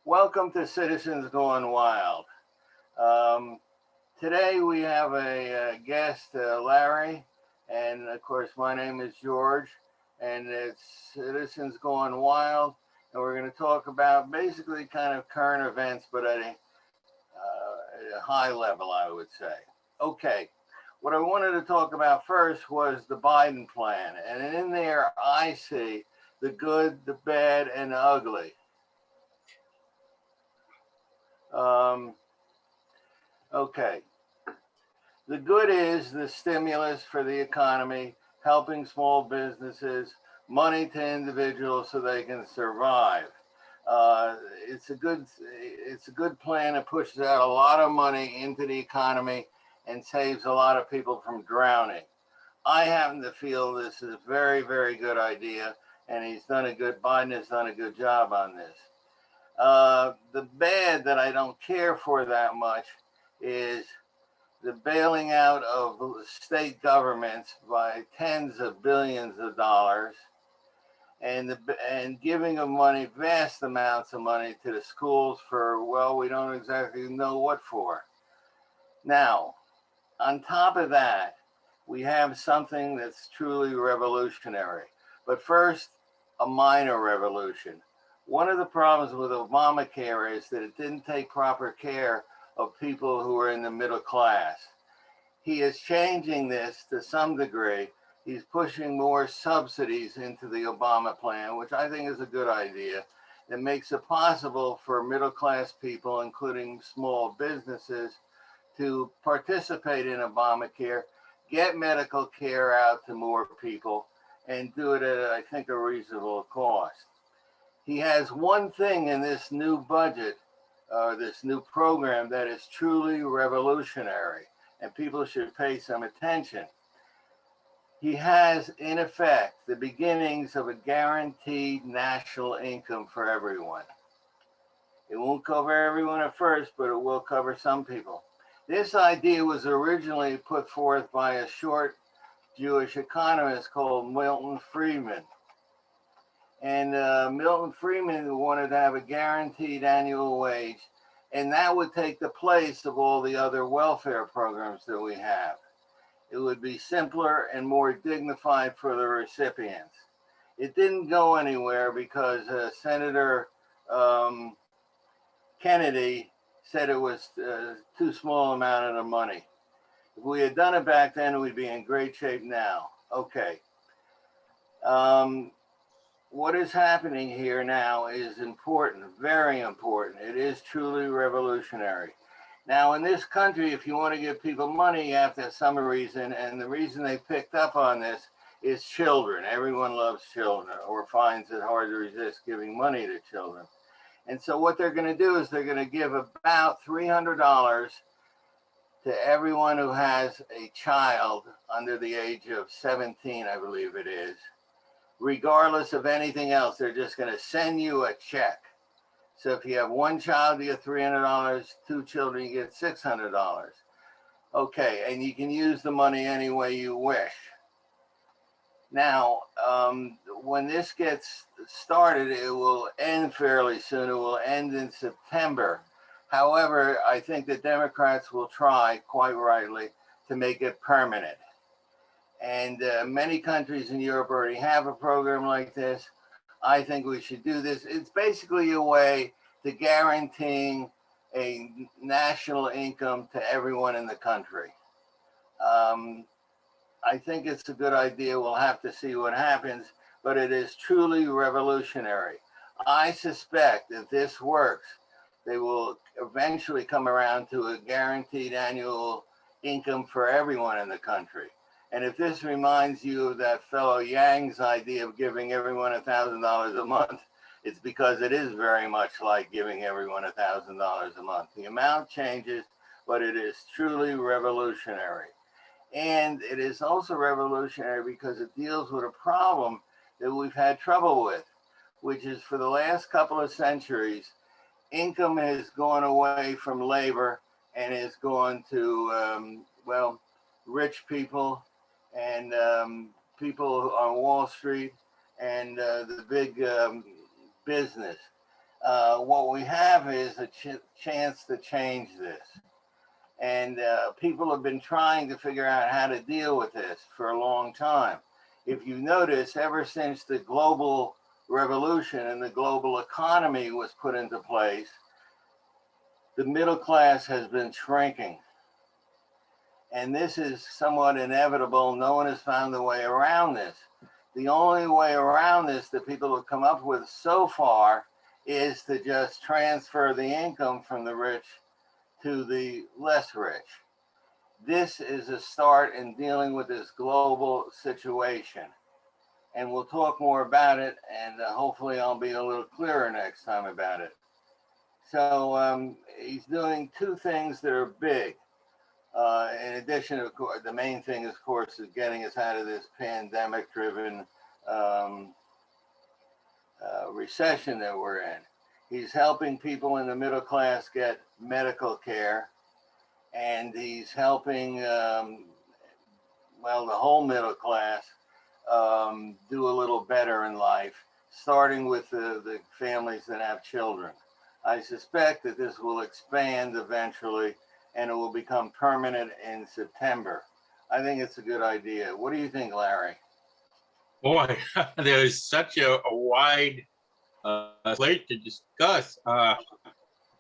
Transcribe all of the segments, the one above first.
Welcome to Citizens Gone Wild. Um, Today we have a guest, Larry, and of course my name is George, and it's Citizens Gone Wild, and we're going to talk about basically kind of current events, but at a high level, I would say. Okay, what I wanted to talk about first was the Biden plan, and in there I see the good, the bad, and the ugly. Um, okay, the good is the stimulus for the economy, helping small businesses, money to individuals so they can survive. Uh, it's a good plan. It pushes out a lot of money into the economy and saves a lot of people from drowning. I happen to feel this is a very, very good idea, and Biden has done a good job on this. The bad that I don't care for that much is the bailing out of state governments by tens of billions of dollars and giving them money, vast amounts of money to the schools for, well, we don't exactly know what for. Now, on top of that, we have something that's truly revolutionary. But first, a minor revolution. One of the problems with Obamacare is that it didn't take proper care of people who are in the middle class. He is changing this to some degree. He's pushing more subsidies into the Obama plan, which I think is a good idea. That makes it possible for middle class people, including small businesses, to participate in Obamacare, get medical care out to more people, and do it at, I think, a reasonable cost. He has one thing in this new budget, this new program, that is truly revolutionary, and people should pay some attention. He has, in effect, the beginnings of a guaranteed national income for everyone. It won't cover everyone at first, but it will cover some people. This idea was originally put forth by a short Jewish economist called Milton Friedman. And Milton Friedman wanted to have a guaranteed annual wage, and that would take the place of all the other welfare programs that we have. It would be simpler and more dignified for the recipients. It didn't go anywhere because Senator Kennedy said it was too small amount of the money. If we had done it back then, we'd be in great shape now. Okay. What is happening here now is important, very important. It is truly revolutionary. Now, in this country, if you want to give people money, you have to have some reason, and the reason they picked up on this is children. Everyone loves children or finds it hard to resist giving money to children. And so what they're going to do is they're going to give about $300 to everyone who has a child under the age of 17, I believe it is. Regardless of anything else, they're just going to send you a check. So if you have one child, you get $300, two children, you get $600. Okay, and you can use the money any way you wish. Now, when this gets started, it will end fairly soon. It will end in September. However, I think the Democrats will try, quite rightly, to make it permanent. And many countries in Europe already have a program like this. I think we should do this. It's basically a way to guaranteeing a national income to everyone in the country. I think it's a good idea. We'll have to see what happens, but it is truly revolutionary. I suspect if this works, they will eventually come around to a guaranteed annual income for everyone in the country. And if this reminds you of that fellow Yang's idea of giving everyone $1,000 a month, it's because it is very much like giving everyone $1,000 a month. The amount changes, but it is truly revolutionary. And it is also revolutionary because it deals with a problem that we've had trouble with, which is for the last couple of centuries, income has gone away from labor and has gone to, rich people and people on Wall Street and the big business. What we have is a chance to change this. And people have been trying to figure out how to deal with this for a long time. If you notice, ever since the global revolution and the global economy was put into place, the middle class has been shrinking. And this is somewhat inevitable. No one has found a way around this. The only way around this that people have come up with so far is to just transfer the income from the rich to the less rich. This is a start in dealing with this global situation. And we'll talk more about it, and hopefully I'll be a little clearer next time about it. So he's doing two things that are big. In addition, of course, the main thing, of course, is getting us out of this pandemic-driven recession that we're in. He's helping people in the middle class get medical care, and he's helping, well, the whole middle class do a little better in life, starting with the families that have children. I suspect that this will expand eventually, and it will become permanent in September. I think it's a good idea. What do you think, Larry? Boy, there's such a wide slate to discuss.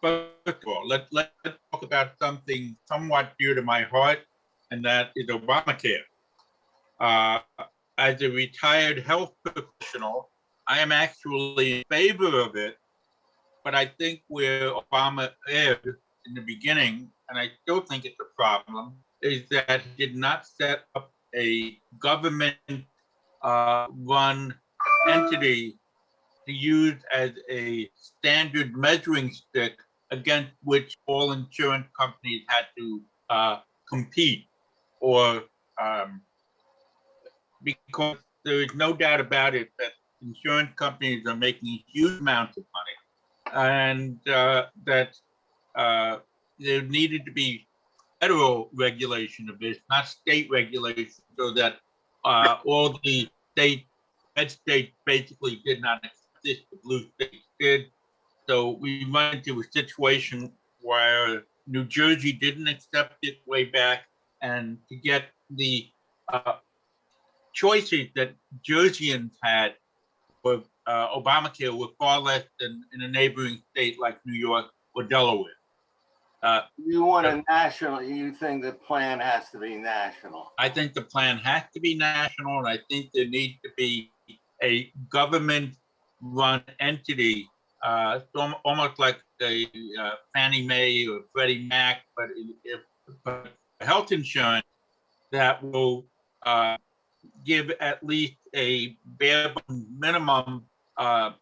First of all, let's talk about something somewhat dear to my heart, and that is Obamacare. As a retired health professional, I am actually in favor of it, but I think where Obama erred in the beginning, and I still think it's a problem, is that he did not set up a government run entity to use as a standard measuring stick against which all insurance companies had to compete, or because there is no doubt about it that insurance companies are making huge amounts of money, and that there needed to be federal regulation of this, not state regulation, so that all the red states basically did not accept this, the blue states did. So we run into a situation where New Jersey didn't accept it way back, and to get the choices that Jerseyans had for Obamacare were far less than in a neighboring state like New York or Delaware. You want a national, you think the plan has to be national? I think the plan has to be national, and I think there needs to be a government-run entity, almost like a Fannie Mae or Freddie Mac, but health insurance that will give at least a bare minimum to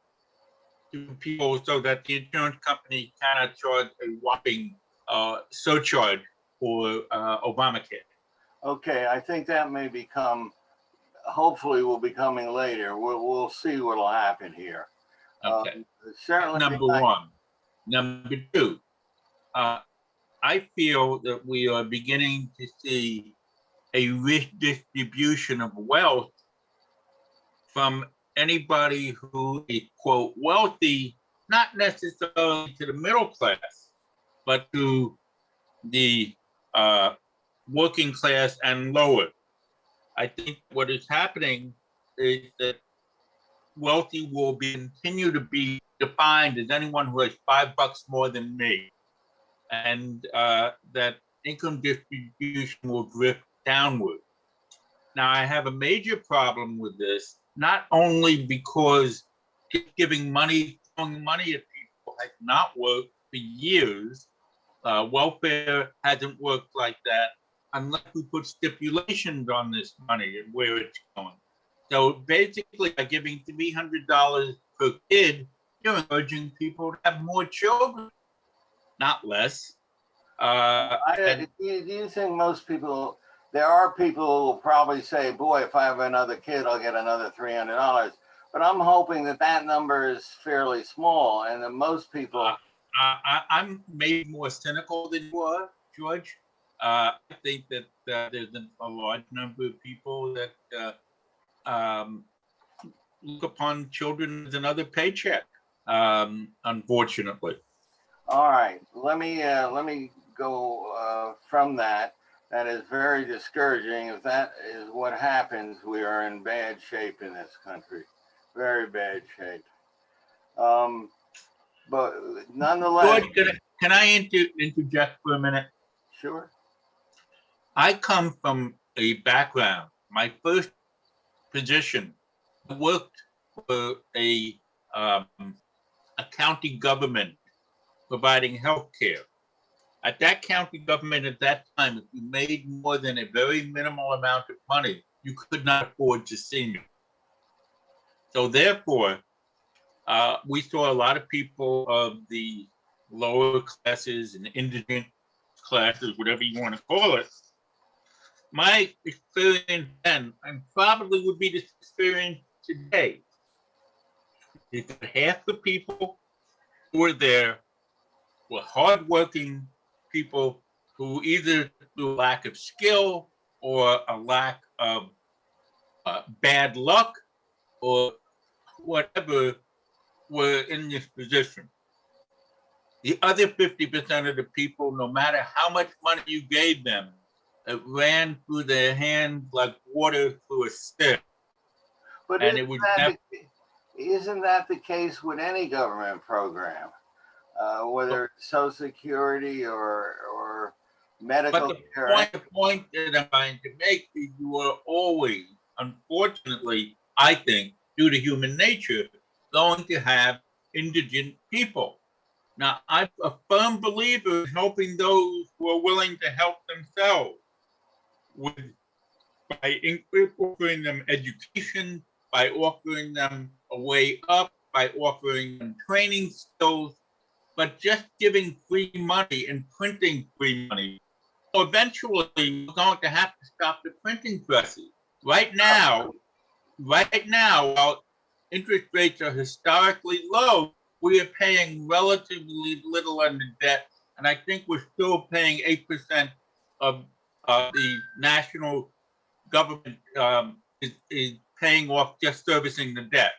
people, so that the insurance company cannot charge a whopping surcharge for Obamacare. Okay, I think that may become, hopefully will be coming later. We'll see what will happen here. Okay. Certainly. Number one. Number two, I feel that we are beginning to see a redistribution of wealth from anybody who is, quote, wealthy, not necessarily to the middle class, but to the working class and lower. I think what is happening is that wealthy will continue to be defined as anyone who has $5 more than me, and that income distribution will drift downward. Now, I have a major problem with this, not only because giving money, throwing money at people has not worked for years. Welfare hasn't worked like that unless we put stipulations on this money and where it's going. So basically, by giving $300 per kid, you're encouraging people to have more children, not less. Do you think most people, there are people who will probably say, boy, if I have another kid, I'll get another $300. But I'm hoping that that number is fairly small, and that most people. I'm maybe more cynical than you are, George. I think that there's a large number of people that look upon children as another paycheck. unfortunately. All right, let me go from that. That is very discouraging. If that is what happens, we are in bad shape in this country, very bad shape. Um, but nonetheless, George, can I interject for a minute? sure. I come from a background. My first position, I worked for um, a county government providing health care. At that county government at that time, if you made more than a very minimal amount of money, you could not afford to see me. So therefore, we saw a lot of people of the lower classes and indigent classes, whatever you want to call it. My experience then, and probably would be this experience today, is that half the people who were there were hardworking people who either through lack of skill or a lack of bad luck or whatever were in this position. The other 50% of the people, no matter how much money you gave them, it ran through their hands like water through a sieve. But And it was never. isn't that the case with any government program, whether it's Social Security or But medical the care? point that I'm trying to make is you are always, unfortunately, I think, due to human nature, going to have indigent people. Now, I'm a firm believer in helping those who are willing to help themselves with by offering them education, by offering them a way up, by offering them training skills, but just giving free money and printing free money. Eventually, we're going to have to stop the printing presses. Right now, while interest rates are historically low, we are paying relatively little on the debt, and I think we're still paying 8% of the national government is paying off just servicing the debt.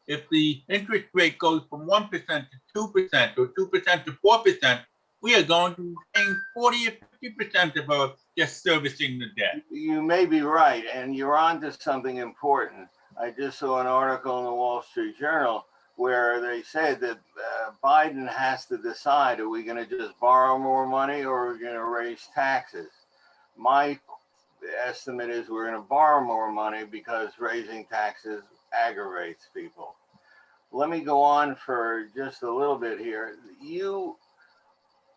If the interest rate goes from 1% to 2% or 2% to 4%, we are going to be paying 40 or 50% of our just servicing the debt. You may be right, and you're on to something important. I just saw an article in the Wall Street Journal where they said that Biden has to decide, are we going to just borrow more money or are we going to raise taxes? My estimate is we're going to borrow more money because raising taxes aggravates people. Let me go on for just a little bit here. You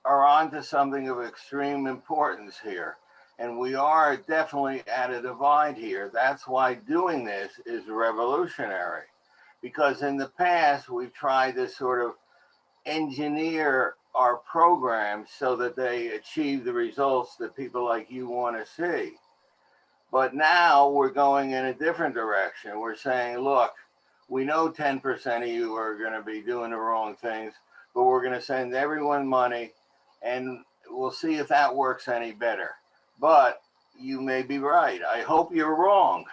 are on to something of extreme importance here. And we are definitely at a divide here. That's why doing this is revolutionary. Because in the past, we've tried to sort of engineer our programs so that they achieve the results that people like you want to see. But now we're going in a different direction. We're saying, look, we know 10% of you are going to be doing the wrong things, but we're going to send everyone money and we'll see if that works any better. But you may be right. I hope you're wrong.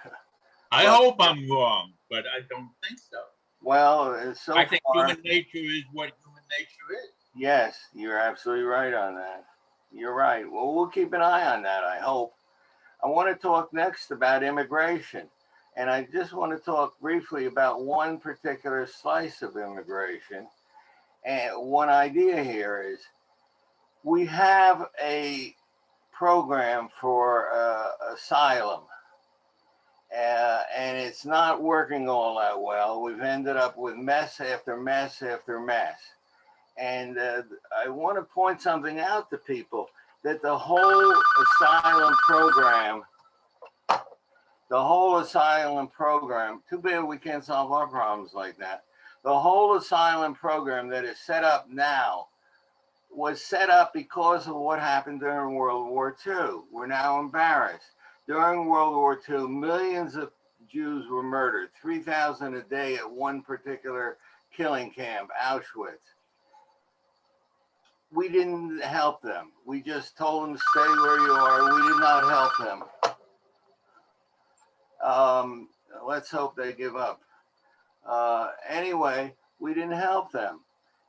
I hope I'm wrong, but I don't think so. Well, so I think far, human nature is what human nature is. yes, you're absolutely right on that. You're right. Well, we'll keep an eye on that, I hope. I want to talk next about immigration. And I just want to talk briefly about one particular slice of immigration. And one idea here is we have a program for asylum, and it's not working all that well. We've ended up with mess after mess after mess. And I want to point something out to people that the whole asylum program, too bad we can't solve our problems like that. The whole asylum program that is set up now was set up because of what happened during World War II. We're now embarrassed. During World War II, millions of Jews were murdered, 3,000 a day at one particular killing camp, Auschwitz. We didn't help them. We just told them, stay where you are. We did not help them. Let's hope they give up. Anyway, we didn't help them.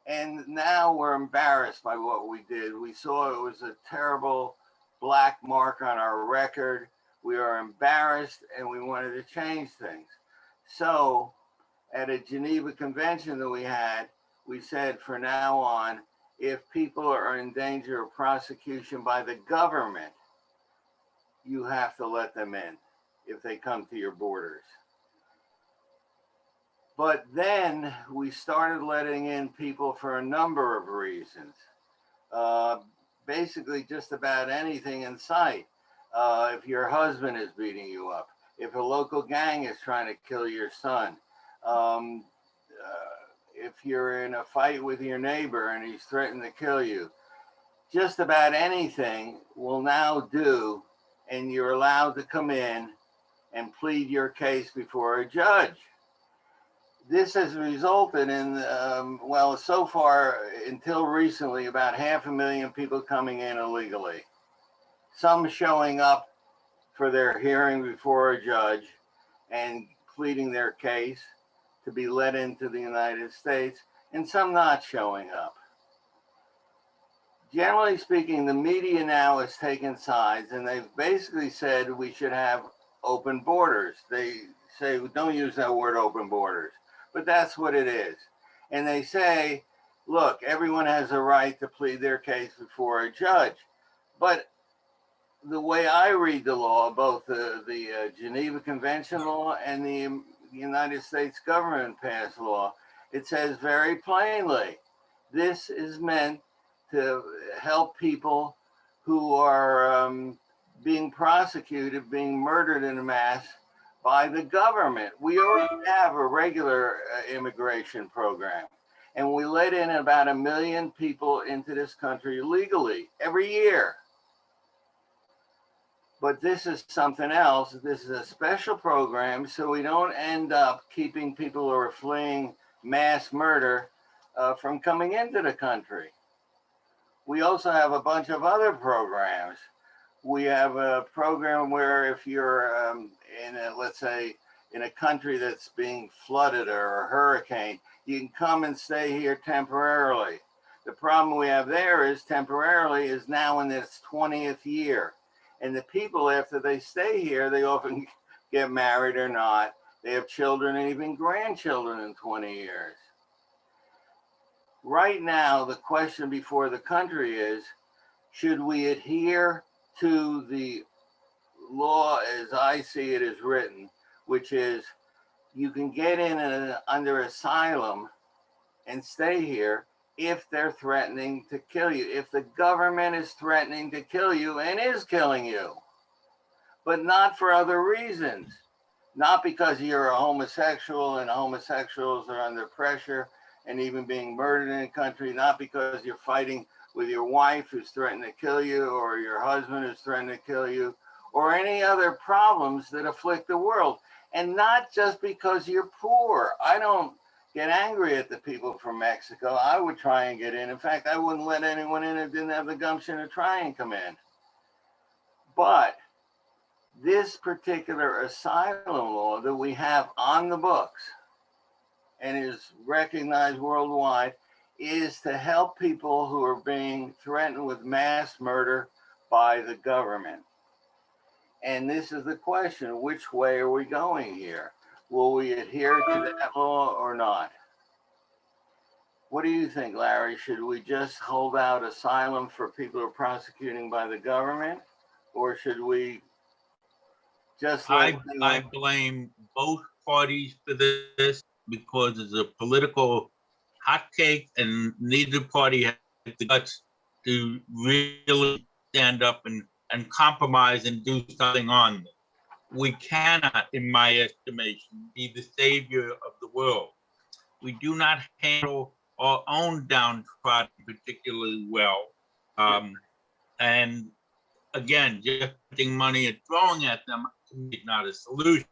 And now we're embarrassed by what we did. We saw it was a terrible black mark on our record. We are embarrassed and we wanted to change things. So at a Geneva Convention that we had, we said from now on, if people are in danger of prosecution by the government, you have to let them in if they come to your borders. But then we started letting in people for a number of reasons. Uh, Basically, just about anything in sight. If your husband is beating you up, if a local gang is trying to kill your son, um, if you're in a fight with your neighbor and he's threatened to kill you, just about anything will now do, and you're allowed to come in and plead your case before a judge. This has resulted in, well, so far, until recently, about 500,000 people coming in illegally. Some showing up for their hearing before a judge and pleading their case to be let into the United States, and some not showing up. Generally speaking, the media now has taken sides, and they've basically said we should have open borders. They say, don't use that word open borders, but that's what it is. And they say, look, everyone has a right to plead their case before a judge. But the way I read the law, both the Geneva Convention law and the United States government passed law, it says very plainly, this is meant to help people who are being prosecuted, being murdered in mass by the government. We already have a regular immigration program, and we let in about 1 million people into this country legally every year. But this is something else. This is a special program, so we don't end up keeping people who are fleeing mass murder from coming into the country. We also have a bunch of other programs. We have a program where if you're let's say, in a country that's being flooded or a hurricane, you can come and stay here temporarily. The problem we have there is temporarily is now in its 20th year. And the people, after they stay here, they often get married or not. They have children and even grandchildren in 20 years. Right now, the question before the country is, should we adhere to the law as I see it is written, which is you can get in under asylum and stay here if they're threatening to kill you, if the government is threatening to kill you and is killing you, but not for other reasons. Not because you're a homosexual and homosexuals are under pressure and even being murdered in the country, not because you're fighting with your wife who's threatened to kill you or your husband who's threatened to kill you, or any other problems that afflict the world. And not just because you're poor. I don't get angry at the people from Mexico. I would try and get in. In fact, I wouldn't let anyone in who didn't have the gumption to try and come in. But this particular asylum law that we have on the books and is recognized worldwide is to help people who are being threatened with mass murder by the government. And this is the question, which way are we going here? Will we adhere to that law or not? What do you think, Larry? Should we just hold out asylum for people who are prosecuting by the government? Or should we just let I blame both parties for this because it's a political hotcake, and neither party has the guts to really stand up and compromise and do something on this. We cannot, in my estimation, be the savior of the world. We do not handle our own downtrodden particularly well. And again, just putting money and throwing at them is not a solution.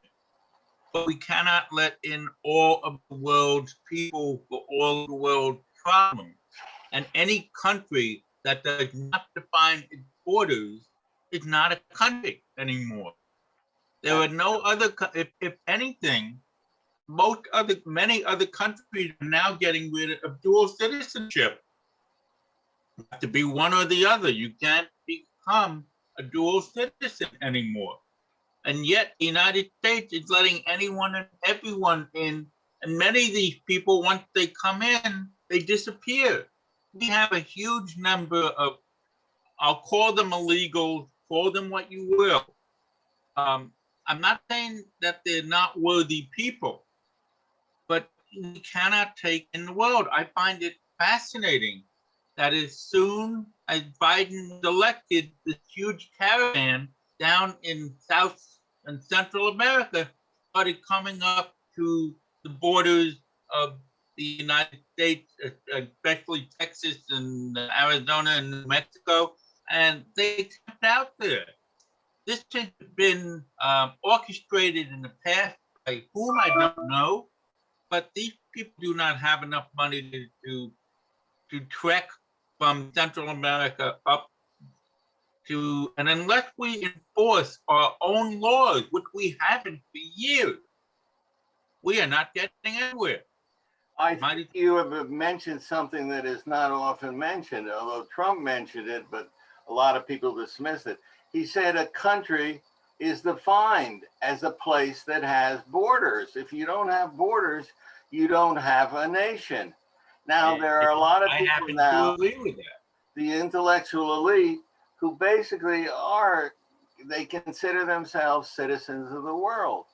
But we cannot let in all of the world's people for all of the world's problems. And any country that does not define its borders is not a country anymore. There are no other, if anything, many other countries are now getting rid of dual citizenship. You have to be one or the other. You can't become a dual citizen anymore. And yet the United States is letting anyone and everyone in. And many of these people, once they come in, they disappear. We have a huge number of, I'll call them illegals, call them what you will. I'm not saying that they're not worthy people, but we cannot take in the world. I find it fascinating that as soon as Biden was elected, this huge caravan down in South and Central America started coming up to the borders of the United States, especially Texas and Arizona and New Mexico, and they camped out there. This has been orchestrated in the past by whom I don't know, but these people do not have enough money to trek from Central America up to, and unless we enforce our own laws, which we haven't for years, we are not getting anywhere. I think you have mentioned something that is not often mentioned, although Trump mentioned it, but a lot of people dismiss it. He said a country is defined as a place that has borders. If you don't have borders, you don't have a nation. Now, there are a lot of people I happen now, to agree with that. the intellectual elite, who basically they consider themselves citizens of the world.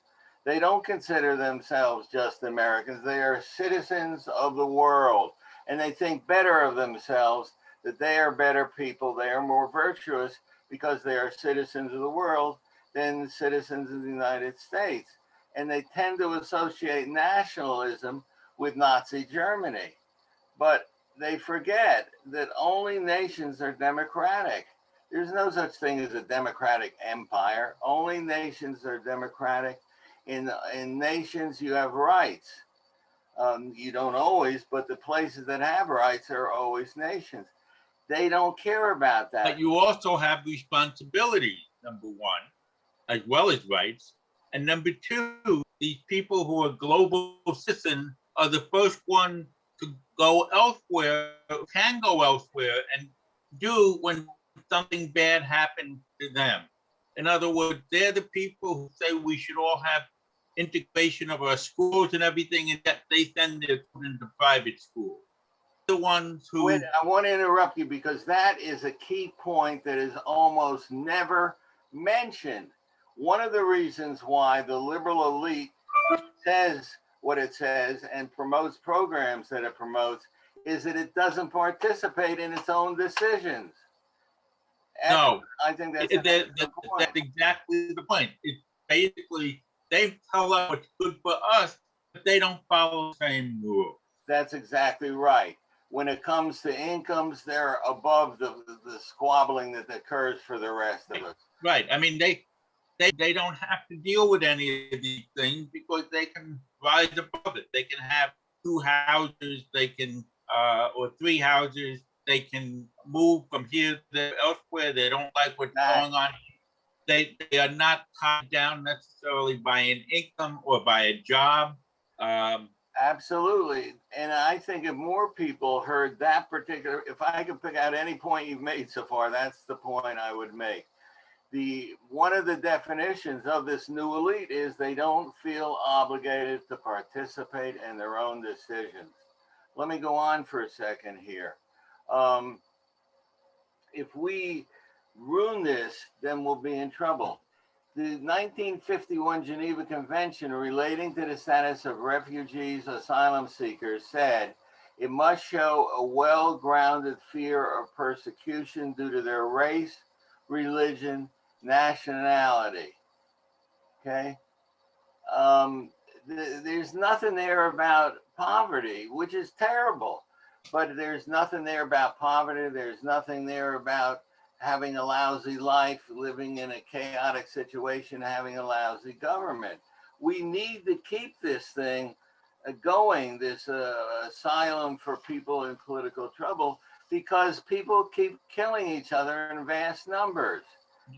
They don't consider themselves just Americans. They are citizens of the world. And they think better of themselves, that they are better people, they are more virtuous because they are citizens of the world than citizens of the United States. And they tend to associate nationalism with Nazi Germany. But they forget that only nations are democratic. There's no such thing as a democratic empire. Only nations are democratic. In nations, you have rights. You don't always, but the places that have rights are always nations. They don't care about that. But you also have responsibilities, number one, as well as rights. And number two, these people who are global citizens are the first one to go elsewhere, can go elsewhere and do when something bad happens to them. In other words, they're the people who say we should all have integration of our schools and everything, and yet they send their children to private schools. The ones who... Wait, I want to interrupt you because that is a key point that is almost never mentioned. One of the reasons why the liberal elite says what it says and promotes programs that it promotes is that it doesn't participate in its own decisions. And no, I think that's exactly the point. It's basically, they tell us what's good for us, but they don't follow the same rules. That's exactly right. When it comes to incomes, they're above the squabbling that occurs for the rest of us. Right. I mean, they don't have to deal with any of these things because they can rise above it. They can have 2 houses, they can, or 3 houses, they can move from here to elsewhere. They don't like what's going on. They are not tied down necessarily by an income or by a job. Absolutely. And I think if more people heard that particular, if I could pick out any point you've made so far, that's the point I would make. One of the definitions of this new elite is they don't feel obligated to participate in their own decisions. Let me go on for a second here. If we ruin this, then we'll be in trouble. The 1951 Geneva Convention relating to the status of refugees, asylum seekers said it must show a well-grounded fear of persecution due to their race, religion, nationality. Okay. There's nothing there about poverty, which is terrible, but there's nothing there about poverty. There's nothing there about having a lousy life, living in a chaotic situation, having a lousy government. We need to keep this thing going, this asylum for people in political trouble, because people keep killing each other in vast numbers.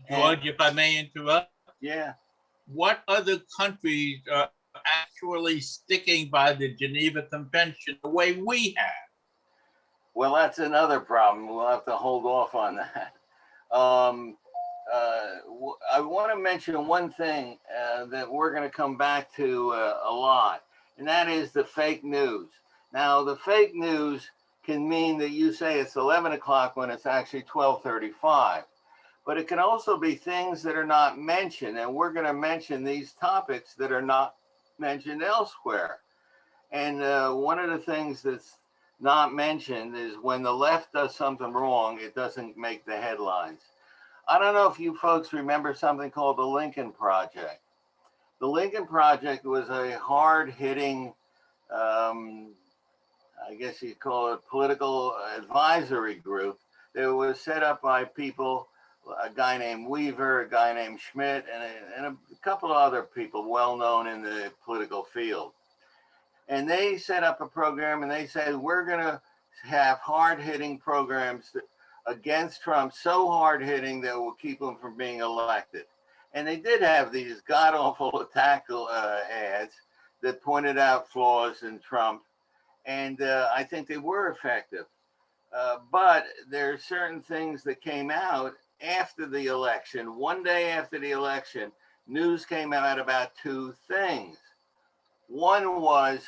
George, if I may interrupt. Yeah. What other countries are actually sticking by the Geneva Convention the way we have. Well, that's another problem. We'll have to hold off on that. I want to mention one thing that we're going to come back to a lot, and that is the fake news. Now, the fake news can mean that you say it's 11 o'clock when it's actually 12:35. But it can also be things that are not mentioned, and we're going to mention these topics that are not mentioned elsewhere. And one of the things that's not mentioned is when the left does something wrong, it doesn't make the headlines. I don't know if you folks remember something called the Lincoln Project. The Lincoln Project was a hard-hitting, I guess you'd call it, political advisory group that was set up by people, a guy named Weaver, a guy named Schmidt, and a couple of other people well known in the political field. And they set up a program and they said, we're going to have hard-hitting programs against Trump, so hard-hitting that will keep him from being elected. And they did have these god-awful attack ads that pointed out flaws in Trump. And I think they were effective. But there are certain things that came out after the election. One day after the election, news came out about two things. One was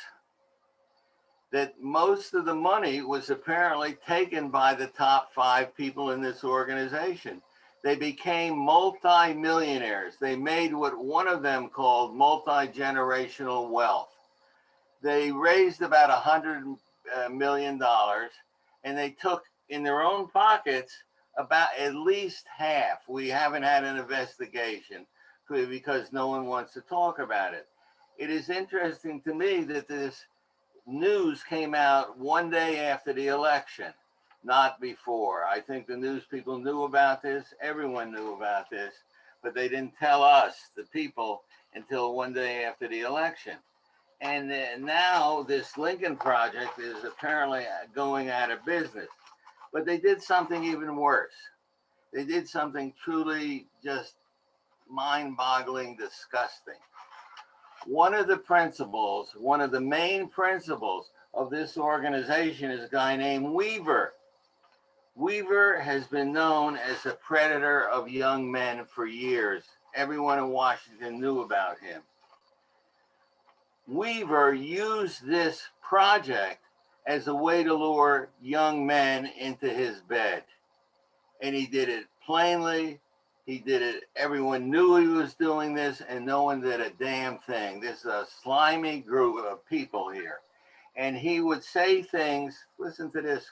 that most of the money was apparently taken by the top 5 people in this organization. They became multi-millionaires. They made what one of them called multi-generational wealth. They raised about $100 million, and they took in their own pockets about at least half. We haven't had an investigation because no one wants to talk about it. It is interesting to me that this news came out one day after the election, not before. I think the news people knew about this. Everyone knew about this, but they didn't tell us, the people, until one day after the election. And now this Lincoln Project is apparently going out of business. But they did something even worse. They did something truly just mind-boggling, disgusting. One of the principles, one of the main principles of this organization is a guy named Weaver. Weaver has been known as a predator of young men for years. Everyone in Washington knew about him. Weaver used this project as a way to lure young men into his bed. And he did it plainly. He did it. Everyone knew he was doing this, and no one did a damn thing. This is a slimy group of people here. And he would say things, listen to this.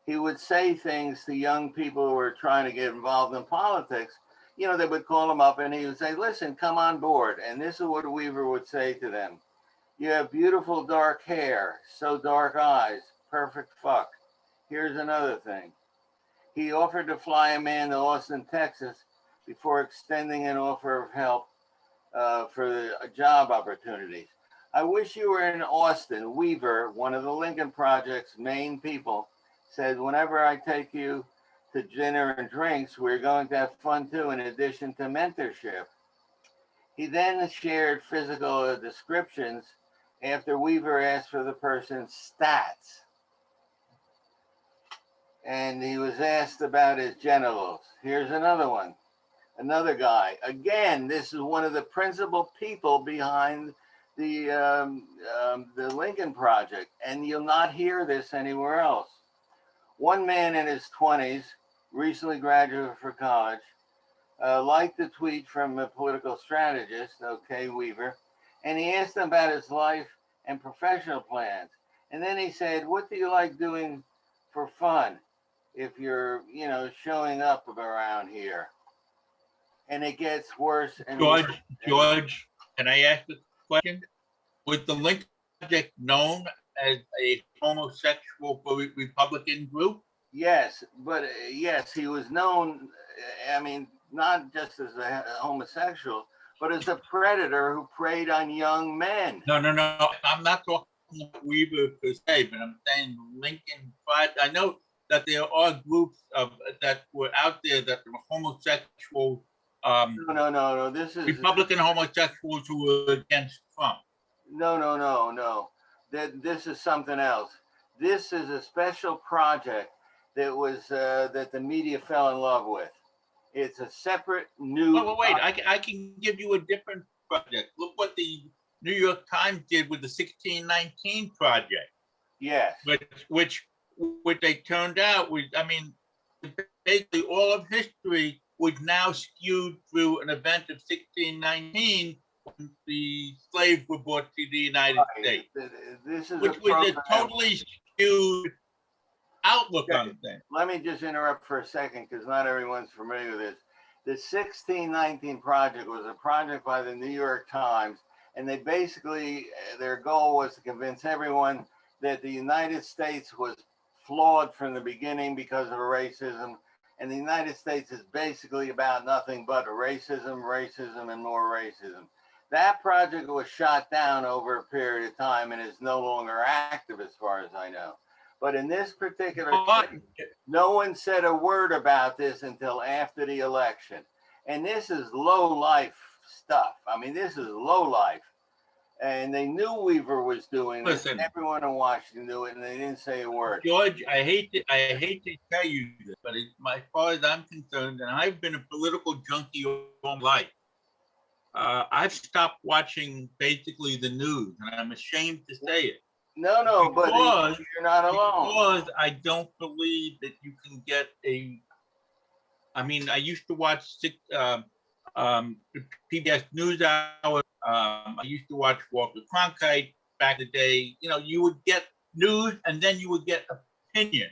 He would say things to young people who were trying to get involved in politics. You know, they would call him up and he would say, listen, come on board. And this is what Weaver would say to them. You have beautiful dark hair, so dark eyes, perfect fuck. Here's another thing. He offered to fly a man to Austin, Texas, before extending an offer of help for job opportunities. I wish you were in Austin. Weaver, one of the Lincoln Project's main people, said, whenever I take you to dinner and drinks, we're going to have fun too, in addition to mentorship. He then shared physical descriptions after Weaver asked for the person's stats. And he was asked about his genitals. Here's another one, another guy. Again, this is one of the principal people behind the Lincoln Project, and you'll not hear this anywhere else. One man in his 20s, recently graduated from college, liked a tweet from a political strategist, okay, Weaver, and he asked him about his life and professional plans. And then he said, what do you like doing for fun if you're, you know, showing up around here? And it gets worse and worse. George, can I ask a question? Was the Lincoln Project known as a homosexual Republican group? Yes, but yes, he was known, I mean, not just as a homosexual, but as a predator who preyed on young men. No. I'm not talking about Weaver per se, but I'm saying Lincoln Project. I know that there are groups that were out there that were homosexual. No. This is Republican homosexuals who were against Trump. No, no, no, no. This is something else. This is a special project that the media fell in love with. It's a separate new. Oh, well, wait, I can give you a different project. Look what the New York Times did with the 1619 project, Yes. which they turned out was, I mean, basically all of history was now skewed through an event of 1619 when the slaves were brought to the United States, This is a which was a program. totally skewed outlook Okay. on things. Let me just interrupt for a second because not everyone's familiar with this. The 1619 project was a project by the New York Times, and they basically, their goal was to convince everyone that the United States was flawed from the beginning because of racism. And the United States is basically about nothing but racism, racism, and more racism. That project was shot down over a period of time and is no longer active as far as I know. But in this particular case, no one said a word about this until after the election. And this is low life stuff. I mean, this is low life. And they knew Weaver was doing this. Listen, everyone in Washington knew it, and they didn't say a word. George, I hate to tell you this, but as far as I'm concerned, and I've been a political junkie all my life, I've stopped watching basically the news, and I'm ashamed to say it. No, no, but you're not alone. Because I don't believe that you can get a. I mean, I used to watch PBS NewsHour. I used to watch Walter Cronkite back in the day. You know, you would get news and then you would get opinion.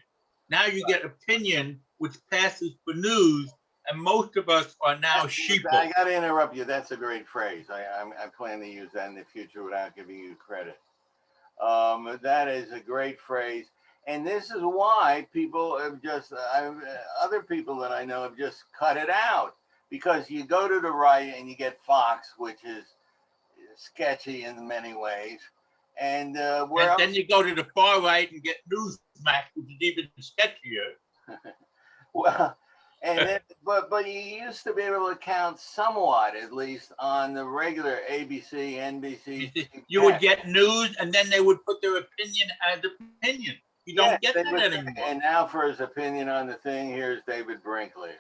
Now you get opinion, which passes for news, and most of us are now sheeple. I got to interrupt you. That's a great phrase. I plan to use that in the future without giving you credit. That is a great phrase. And this is why people have just, other people that I know have just cut it out. Because you go to the right and you get Fox, which is sketchy in many ways. And then you go to the far right and get Newsmax, which is even sketchier. Well, and then, but you used to be able to count somewhat, at least, on the regular ABC, NBC. You would get news, and then they would put their opinion as opinion. You don't get that anymore. And now for his opinion on the thing, here's David Brinkley.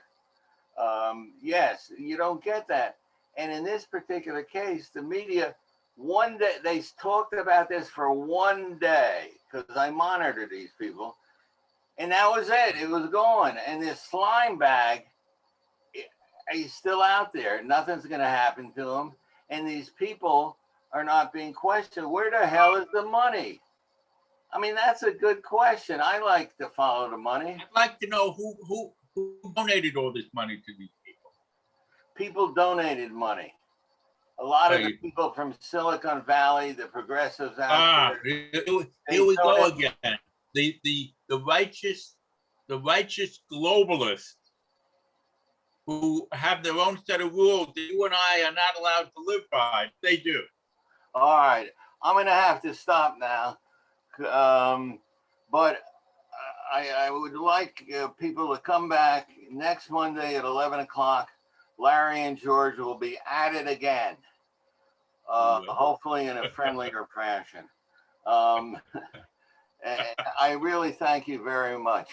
Yes, you don't get that. And in this particular case, the media, one day, they talked about this for one day, because I monitored these people. And that was it. It was gone. And this slime bag, he's still out there. Nothing's going to happen to him. And these people are not being questioned. Where the hell is the money? I mean, that's a good question. I like to follow the money. I'd like to know who donated all this money to these people. People donated money. A lot of the people from Silicon Valley, the progressives out there. Here we go again. The righteous globalists who have their own set of rules that you and I are not allowed to live by. They do. All right. I'm going to have to stop now. But I would like people to come back next Monday at 11 o'clock. Larry and George will be at it again. Hopefully in a friendlier fashion. I really thank you very much.